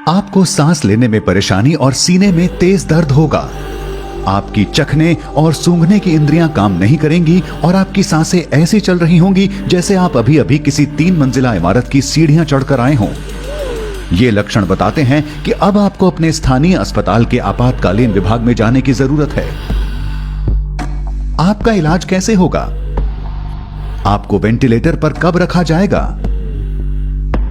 आपको सांस लेने में परेशानी और सीने में तेज दर्द होगा। आपकी चखने और सूंघने की इंद्रियां काम नहीं करेंगी और आपकी सांसें ऐसी चल रही होंगी जैसे आप अभी अभी किसी 3 मंजिला इमारत की सीढ़ियां चढ़कर आए हों। ये लक्षण बताते हैं कि अब आपको अपने स्थानीय अस्पताल के आपातकालीन विभाग में जाने की जरूरत है। आपका इलाज कैसे होगा? आपको वेंटिलेटर पर कब रखा जाएगा?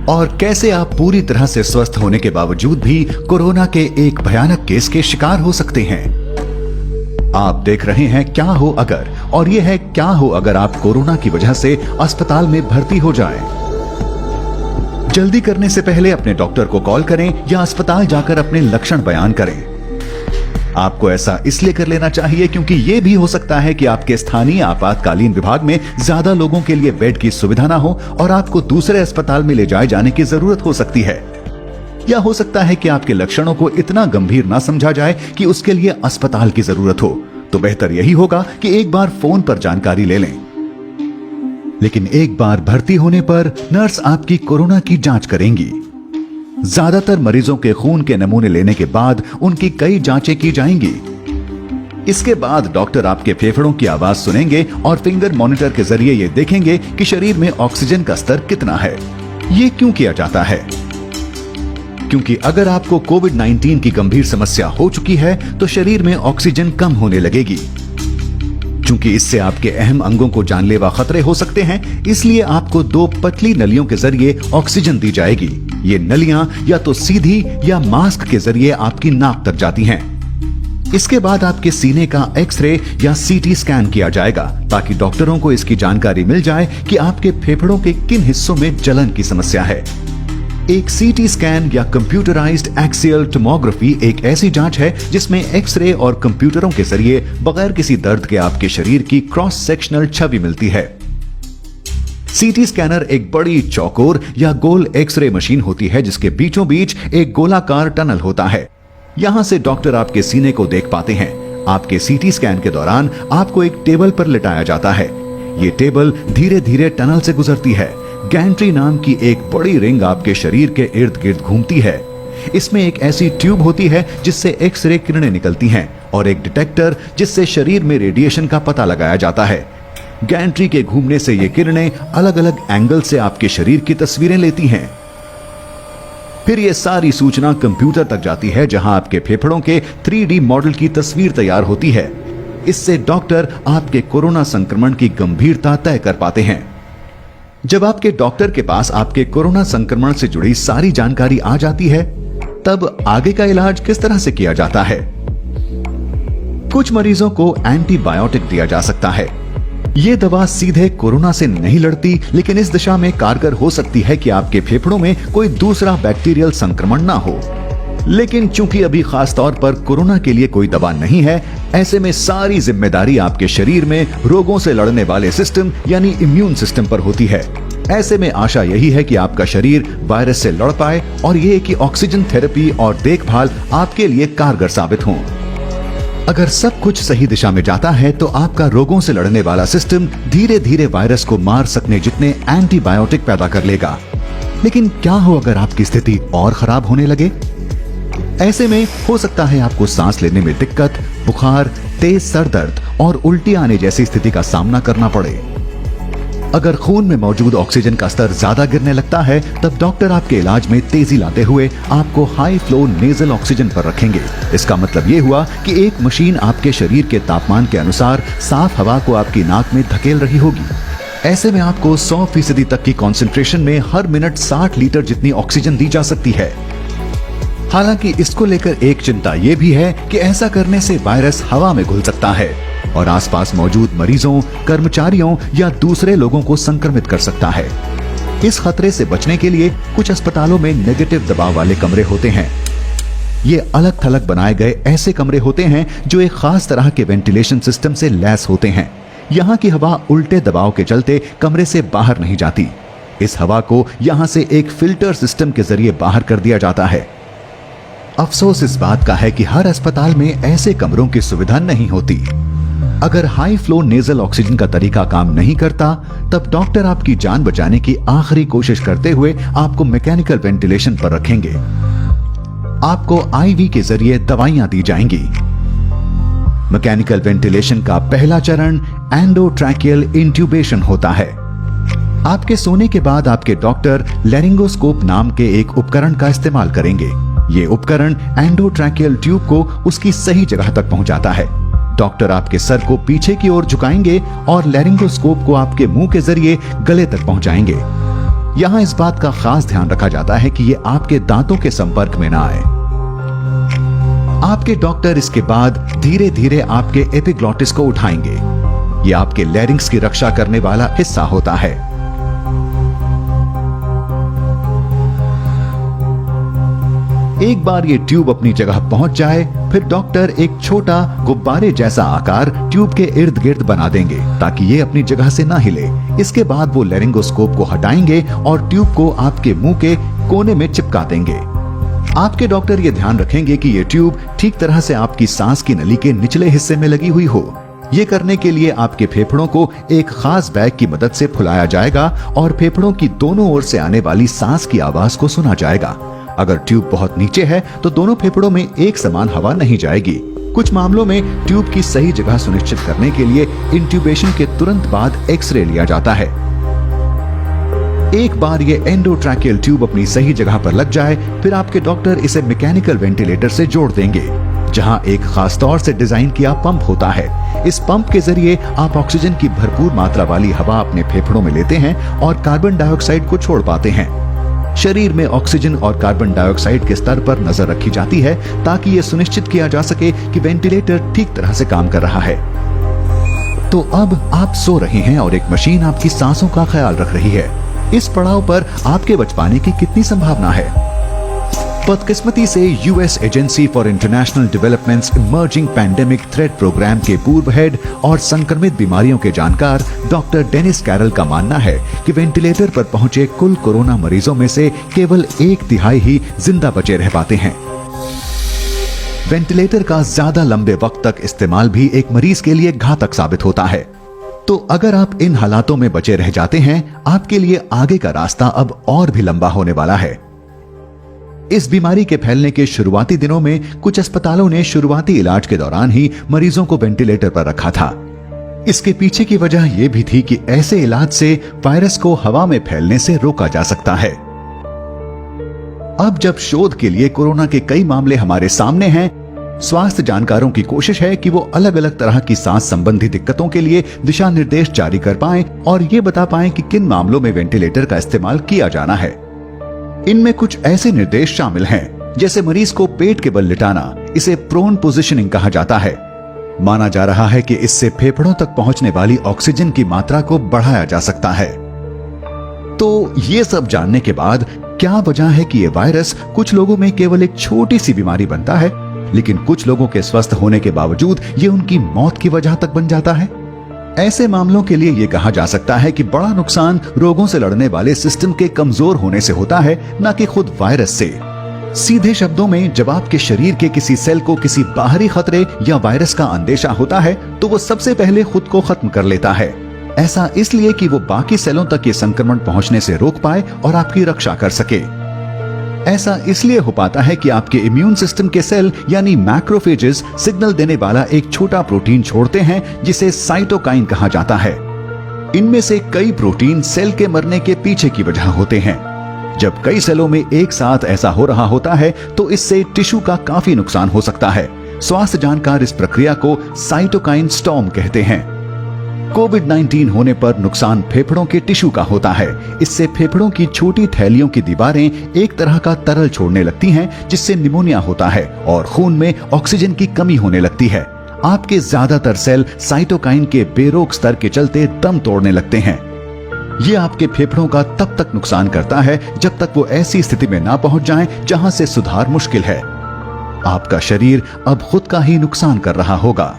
और कैसे आप पूरी तरह से स्वस्थ होने के बावजूद भी कोरोना के एक भयानक केस के शिकार हो सकते हैं। आप देख रहे हैं क्या हो अगर, और यह है क्या हो अगर आप कोरोना की वजह से अस्पताल में भर्ती हो जाएं। जल्दी करने से पहले अपने डॉक्टर को कॉल करें या अस्पताल जाकर अपने लक्षण बयान करें। आपको ऐसा इसलिए कर लेना चाहिए क्योंकि यह भी हो सकता है कि आपके स्थानीय आपातकालीन विभाग में ज्यादा लोगों के लिए बेड की सुविधा ना हो और आपको दूसरे अस्पताल में ले जाए जाने की जरूरत हो सकती है। या हो सकता है कि आपके लक्षणों को इतना गंभीर ना समझा जाए कि उसके लिए अस्पताल की जरूरत हो। तो बेहतर यही होगा कि एक बार फोन पर जानकारी ले लें। लेकिन एक बार भर्ती होने पर नर्स आपकी कोरोना की जांच करेंगी। ज्यादातर मरीजों के खून के नमूने लेने के बाद उनकी कई जांचें की जाएंगी। इसके बाद डॉक्टर आपके फेफड़ों की आवाज सुनेंगे और फिंगर मॉनिटर के जरिए ये देखेंगे कि शरीर में ऑक्सीजन का स्तर कितना है। ये क्यों किया जाता है? क्योंकि अगर आपको कोविड-19 की गंभीर समस्या हो चुकी है तो शरीर में ऑक्सीजन कम होने लगेगी। क्योंकि इससे आपके अहम अंगों को जानलेवा खतरे हो सकते हैं, इसलिए आपको 2 पतली नलियों के जरिए ऑक्सीजन दी जाएगी। ये नलियां या तो सीधी या मास्क के जरिए आपकी नाक तक जाती हैं। इसके बाद आपके सीने का एक्सरे या सीटी स्कैन किया जाएगा ताकि डॉक्टरों को इसकी जानकारी मिल जाए कि आपके फेफड़ों के किन हिस्सों में जलन की समस्या है। एक सीटी स्कैन या कंप्यूटराइज्ड एक्सियल टोमोग्राफी एक ऐसी जांच है जिसमें एक्सरे और कंप्यूटरों के जरिए बगैर किसी दर्द के आपके शरीर की क्रॉस सेक्शनल छवि मिलती है। सीटी स्कैनर एक बड़ी चौकोर या गोल एक्सरे मशीन होती है जिसके बीचों बीच एक गोलाकार टनल होता है। यहां से डॉक्टर आपके सीने को देख पाते हैं। आपके सीटी स्कैन के दौरान आपको एक टेबल पर लिटाया जाता है। ये टेबल धीरे धीरे टनल से गुजरती है। गैंट्री नाम की एक बड़ी रिंग आपके शरीर के इर्द गिर्द घूमती है। इसमें एक ऐसी ट्यूब होती है जिससे एक्सरे किरणें निकलती हैं और एक डिटेक्टर जिससे शरीर में रेडिएशन का पता लगाया जाता है। गैंट्री के घूमने से ये किरणें अलग अलग एंगल से आपके शरीर की तस्वीरें लेती हैं। फिर ये सारी सूचना कंप्यूटर तक जाती है जहां आपके फेफड़ों के 3D मॉडल की तस्वीर तैयार होती है। इससे डॉक्टर आपके कोरोना संक्रमण की गंभीरता तय कर पाते हैं। जब आपके डॉक्टर के पास आपके कोरोना संक्रमण से जुड़ी सारी जानकारी आ जाती है, तब आगे का इलाज किस तरह से किया जाता है? कुछ मरीजों को एंटीबायोटिक दिया जा सकता है। ये दवा सीधे कोरोना से नहीं लड़ती, लेकिन इस दिशा में कारगर हो सकती है कि आपके फेफड़ों में कोई दूसरा बैक्टीरियल संक्रमण ना हो। लेकिन चूंकि अभी खास तौर पर कोरोना के लिए कोई दवा नहीं है, ऐसे में सारी जिम्मेदारी आपके शरीर में रोगों से लड़ने वाले सिस्टम यानी इम्यून सिस्टम पर होती है। ऐसे में आशा यही है कि आपका शरीर वायरस से लड़ पाए और ये कि ऑक्सीजन थेरेपी और देखभाल आपके लिए कारगर साबित हों। अगर सब कुछ सही दिशा में जाता है तो आपका रोगों से लड़ने वाला सिस्टम धीरे धीरे वायरस को मार सकने जितने एंटीबायोटिक पैदा कर लेगा। लेकिन क्या हो अगर आपकी स्थिति और खराब होने लगे? ऐसे में हो सकता है आपको सांस लेने में दिक्कत, बुखार, तेज सर दर्द और उल्टी आने जैसी स्थिति का सामना करना पड़े। अगर खून में मौजूद ऑक्सीजन का स्तर ज्यादा गिरने लगता है, तब डॉक्टर आपके इलाज में तेजी लाते हुए आपको हाई फ्लो नेजल ऑक्सीजन पर रखेंगे। इसका मतलब ये हुआ कि एक मशीन आपके शरीर के तापमान के अनुसार साफ हवा को आपकी नाक में धकेल रही होगी। ऐसे में आपको 100% तक की कंसंट्रेशन में हर मिनट 60 लीटर जितनी ऑक्सीजन दी जा सकती है। हालांकि इसको लेकर एक चिंता यह भी है कि ऐसा करने से वायरस हवा में घुल सकता है और आसपास मौजूद मरीजों, कर्मचारियों या दूसरे लोगों को संक्रमित कर सकता है। इस खतरे से बचने के लिए कुछ अस्पतालों में नेगेटिव दबाव वाले कमरे होते हैं। ये अलग थलग बनाए गए ऐसे कमरे होते हैं जो एक खास तरह के वेंटिलेशन सिस्टम से लैस होते हैं। यहाँ की हवा उल्टे दबाव के चलते कमरे से बाहर नहीं जाती। इस हवा को यहाँ से एक फिल्टर सिस्टम के जरिए बाहर कर दिया जाता है। अफसोस इस बात का है कि हर अस्पताल में ऐसे कमरों की सुविधा नहीं होती। अगर हाई फ्लो नेजल ऑक्सीजन का तरीका काम नहीं करता, तब डॉक्टर आपकी जान बचाने की आखिरी कोशिश करते हुए आपको मैकेनिकल वेंटिलेशन पर रखेंगे। आपको आईवी के जरिए दवाइयां दी जाएंगी। मैकेनिकल वेंटिलेशन का पहला चरण एंडोट्रैकियल इंट्यूबेशन होता है। आपके सोने के बाद आपके डॉक्टर लैरिंगोस्कोप नाम के एक उपकरण का इस्तेमाल करेंगे। ये उपकरण एंडोट्रैकियल ट्यूब को उसकी सही जगह तक पहुंचाता है। डॉक्टर आपके सर को पीछे की ओर झुकाएंगे और लैरिंगोस्कोप को आपके मुंह के जरिए गले तक पहुंचाएंगे। यहां इस बात का खास ध्यान रखा जाता है कि ये आपके दांतों के संपर्क में ना आए। आपके डॉक्टर इसके बाद धीरे धीरे आपके एपिग्लॉटिस को उठाएंगे। ये आपके लैरिंग्स की रक्षा करने वाला हिस्सा होता है। एक बार ये ट्यूब अपनी जगह पहुंच जाए, फिर डॉक्टर एक छोटा गुब्बारे जैसा आकार ट्यूब के इर्द गिर्द बना देंगे ताकि ये अपनी जगह से ना हिले। इसके बाद वो लैरिंगोस्कोप को हटाएंगे और ट्यूब को आपके मुंह के कोने में चिपका देंगे। आपके डॉक्टर ये ध्यान रखेंगे कि ये ट्यूब ठीक तरह से आपकी सांस की नली के निचले हिस्से में लगी हुई हो। ये करने के लिए आपके फेफड़ों को एक खास बैग की मदद से फुलाया जाएगा और फेफड़ों की दोनों ओर से आने वाली सांस की आवाज को सुना जाएगा। अगर ट्यूब बहुत नीचे है तो दोनों फेफड़ों में एक समान हवा नहीं जाएगी। कुछ मामलों में ट्यूब की सही जगह सुनिश्चित करने के लिए इंट्यूबेशन के तुरंत बाद एक्सरे लिया जाता है। एक बार ये एंडोट्रैकियल ट्यूब अपनी सही जगह पर लग जाए, फिर आपके डॉक्टर इसे मैकेनिकल वेंटिलेटर से जोड़ देंगे, जहां एक खास तौर से डिजाइन किया पंप होता है। इस पंप के जरिए आप ऑक्सीजन की भरपूर मात्रा वाली हवा अपने फेफड़ों में लेते हैं और कार्बन डाइऑक्साइड को छोड़ पाते हैं। शरीर में ऑक्सीजन और कार्बन डाइऑक्साइड के स्तर पर नजर रखी जाती है ताकि यह सुनिश्चित किया जा सके कि वेंटिलेटर ठीक तरह से काम कर रहा है। तो अब आप सो रहे हैं और एक मशीन आपकी सांसों का ख्याल रख रही है। इस पड़ाव पर आपके बच पाने की कितनी संभावना है? बदकिस्मती से US agency for international developments emerging pandemic threat program के पूर्व हेड और संक्रमित बीमारियों के जानकार डॉक्टर डेनिस कैरल का मानना है कि वेंटिलेटर पर पहुंचे कुल कोरोना मरीजों में से केवल 1/3 ही जिंदा बचे रह पाते हैं। वेंटिलेटर का ज्यादा लंबे वक्त तक इस्तेमाल भी एक मरीज के लिए घातक साबित होता है। तो अगर आप इन हालातों में बचे रह जाते हैं, आपके लिए आगे का रास्ता अब और भी लंबा होने वाला है। इस बीमारी के फैलने के शुरुआती दिनों में कुछ अस्पतालों ने शुरुआती इलाज के दौरान ही मरीजों को वेंटिलेटर पर रखा था। इसके पीछे की वजह यह भी थी कि ऐसे इलाज से वायरस को हवा में फैलने से रोका जा सकता है। अब जब शोध के लिए कोरोना के कई मामले हमारे सामने हैं, स्वास्थ्य जानकारों की कोशिश है कि वो अलग अलग तरह की सांस संबंधी दिक्कतों के लिए दिशा निर्देश जारी कर पाएं और ये बता पाएं कि किन मामलों में वेंटिलेटर का इस्तेमाल किया जाना है। इनमें कुछ ऐसे निर्देश शामिल हैं, जैसे मरीज को पेट के बल लिटाना, इसे प्रोन पोजिशनिंग कहा जाता है। माना जा रहा है कि इससे फेफड़ों तक पहुंचने वाली ऑक्सीजन की मात्रा को बढ़ाया जा सकता है। तो ये सब जानने के बाद क्या वजह है कि ये वायरस कुछ लोगों में केवल एक छोटी सी बीमारी बनता है, लेकिन कुछ लोगों के स्वस्थ होने के बावजूद ये उनकी मौत की वजह तक बन जाता है? ऐसे मामलों के लिए यह कहा जा सकता है कि बड़ा नुकसान रोगों से लड़ने वाले सिस्टम के कमजोर होने से होता है, न कि खुद वायरस से। सीधे शब्दों में, जब आपके शरीर के किसी सेल को किसी बाहरी खतरे या वायरस का अंदेशा होता है तो वो सबसे पहले खुद को खत्म कर लेता है। ऐसा इसलिए कि वो बाकी सेलों तक ये संक्रमण पहुंचने से रोक पाए और आपकी रक्षा कर सके। ऐसा इसलिए हो पाता है कि आपके इम्यून सिस्टम के सेल यानी मैक्रोफेजेस सिग्नल देने वाला एक छोटा प्रोटीन छोड़ते हैं जिसे साइटोकाइन कहा जाता है। इनमें से कई प्रोटीन सेल के मरने के पीछे की वजह होते हैं। जब कई सेलों में एक साथ ऐसा हो रहा होता है तो इससे टिश्यू का काफी नुकसान हो सकता है। स्वास्थ्य जानकार इस प्रक्रिया को साइटोकाइन स्टॉर्म कहते हैं। कोविड-19 होने पर नुकसान फेफड़ों के टिश्यू का होता है। इससे फेफड़ों की छोटी थैलियों की दीवारें एक तरह का तरल छोड़ने लगती हैं, जिससे निमोनिया होता है और खून में ऑक्सीजन की कमी होने लगती है। आपके ज्यादातर सेल साइटोकाइन के बेरोक स्तर के चलते दम तोड़ने लगते हैं। ये आपके फेफड़ों का तब तक नुकसान करता है जब तक वो ऐसी स्थिति में ना पहुंच जाएं जहां से सुधार मुश्किल है। आपका शरीर अब खुद का ही नुकसान कर रहा होगा।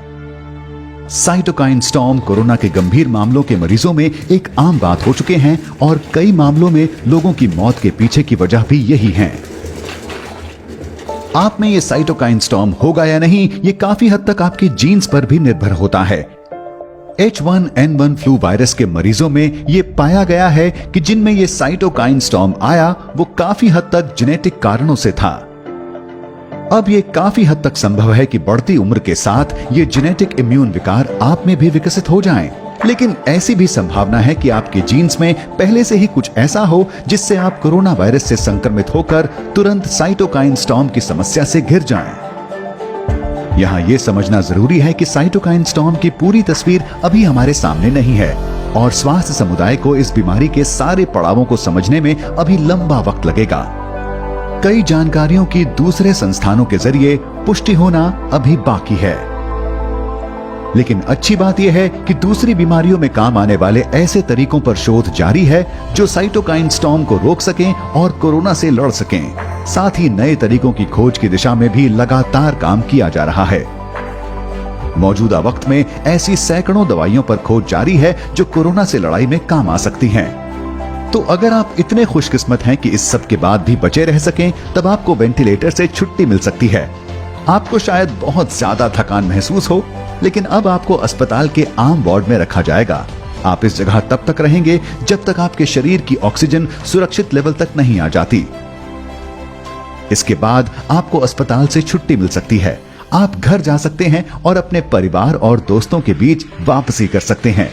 साइटोकाइन स्टॉर्म कोरोना के गंभीर मामलों के मरीजों में एक आम बात हो चुके हैं और कई मामलों में लोगों की मौत के पीछे की वजह भी यही है। आप में ये साइटोकाइन स्टॉर्म होगा या नहीं, ये काफी हद तक आपके जीन्स पर भी निर्भर होता है। H1N1 फ्लू वायरस के मरीजों में ये पाया गया है कि जिनमें ये साइटोकाइन स्टॉर्म आया वो काफी हद तक जेनेटिक कारणों से था। अब ये काफी हद तक संभव है कि बढ़ती उम्र के साथ ये जेनेटिक इम्यून विकार आप में भी विकसित हो जाएं। लेकिन ऐसी भी संभावना है कि आपके जीन्स में पहले से ही कुछ ऐसा हो जिससे आप कोरोना वायरस से संक्रमित होकर तुरंत साइटोकाइन स्टॉर्म की समस्या से घिर जाएं। यहाँ ये समझना जरूरी है कि साइटोकाइन स्टॉर्म की पूरी तस्वीर अभी हमारे सामने नहीं है और स्वास्थ्य समुदाय को इस बीमारी के सारे पड़ावों को समझने में अभी लंबा वक्त लगेगा। कई जानकारियों की दूसरे संस्थानों के जरिए पुष्टि होना अभी बाकी है। लेकिन अच्छी बात यह है कि दूसरी बीमारियों में काम आने वाले ऐसे तरीकों पर शोध जारी है जो साइटोकाइन स्टॉर्म को रोक सकें और कोरोना से लड़ सकें। साथ ही नए तरीकों की खोज की दिशा में भी लगातार काम किया जा रहा है। मौजूदा वक्त में ऐसी सैकड़ों दवाइयों पर खोज जारी है जो कोरोना से लड़ाई में काम आ सकती हैं। तो अगर आप इतने खुशकिस्मत हैं कि इस सब के बाद भी बचे रह सकें, तब आपको वेंटिलेटर से छुट्टी मिल सकती है। आपको शायद बहुत ज्यादा थकान महसूस हो, लेकिन अब आपको अस्पताल के आम वार्ड में रखा जाएगा। आप इस जगह तब तक रहेंगे जब तक आपके शरीर की ऑक्सीजन सुरक्षित लेवल तक नहीं आ जाती। इसके बाद आपको अस्पताल से छुट्टी मिल सकती है। आप घर जा सकते हैं और अपने परिवार और दोस्तों के बीच वापसी कर सकते हैं।